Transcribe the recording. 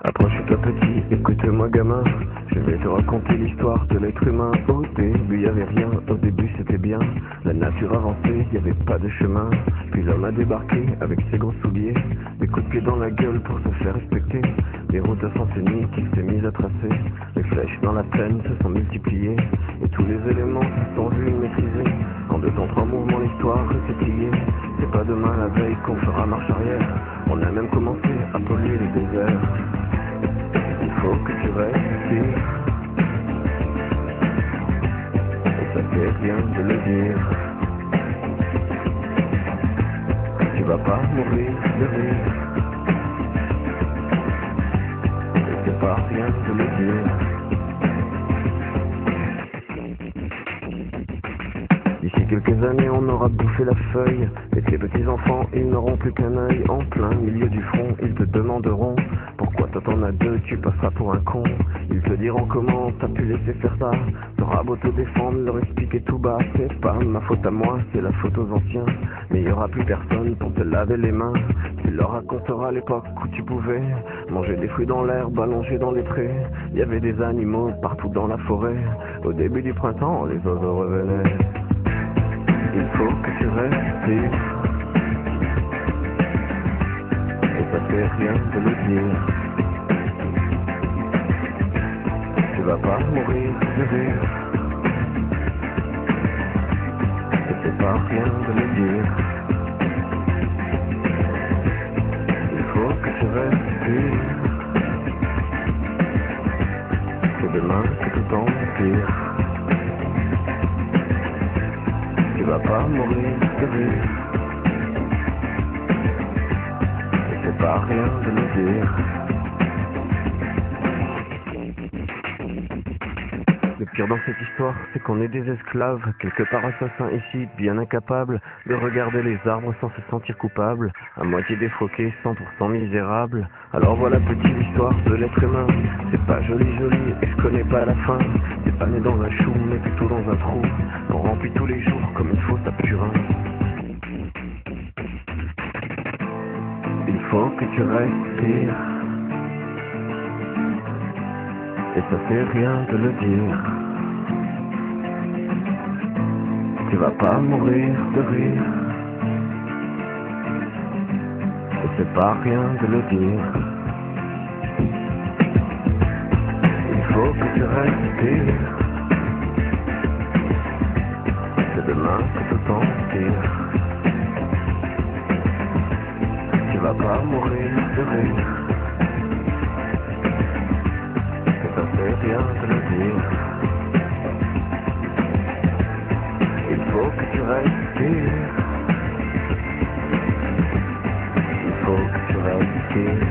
Approche-toi petit, écoute-moi gamin. Je vais te raconter l'histoire de l'être humain. Au début y'avait rien, au début c'était bien. La nature avançait, y'avait pas de chemin. Puis l'homme a débarqué avec ses gros souliers, des coups de pied dans la gueule pour se faire respecter. Les routes à sens unique qu'il s'est mis à tracer. Les flèches dans la plaine se sont multipliées, et tous les éléments se sont vus maîtrisés. En 2 temps 3 mouvements l'histoire s'est pliée. C'est pas demain la veille qu'on fera marche arrière. On a même commencé à polluer les déserts. Il faut que tu respires, et ça fait rien de le dire. Tu vas pas mourir de rire, et c'est pas rien de le dire. D'ici quelques années on aura bouffé la feuille, et tes petits enfants ils n'auront plus qu'un œil. En plein milieu du front ils te demanderont pourquoi toi t'en as 2, tu passeras pour un con. Ils te diront comment t'as pu laisser faire ça. T'auras beau te défendre, leur expliquer tout bas. C'est pas ma faute à moi, c'est la faute aux anciens. Mais il y aura plus personne pour te laver les mains. Tu leur raconteras l'époque où tu pouvais manger des fruits dans l'herbe, allongés dans les prés. Il y avait des animaux partout dans la forêt. Au début du printemps, les oiseaux revenaient. Il faut que tu respires, et ça fait rien de le dire. Tu vas pas mourir de rire, et c'est pas rien de le dire. Il faut que tu respires, c'est demain que tout empire. Tu vas pas mourir de rire, et c'est pas rien de le dire. Le pire dans cette histoire, c'est qu'on est des esclaves, quelque part assassins ici, bien incapables de regarder les arbres sans se sentir coupables, à moitié défroqués, 100% misérables. Alors voilà petite histoire de l'être humain, c'est pas joli et je connais pas la fin. C'est pas né dans un chou, mais plutôt dans un trou, qu'on remplit tous les jours comme il faut sa purin. Il faut que tu respires, et ça fait rien de le dire. Tu vas pas mourir de rire, et c'est pas rien de le dire. Il faut que tu respires, c'est demain que tout empire. Tu vas pas mourir de rire, et ça fait rien de le dire. Il faut que tu respires, il faut que tu respires.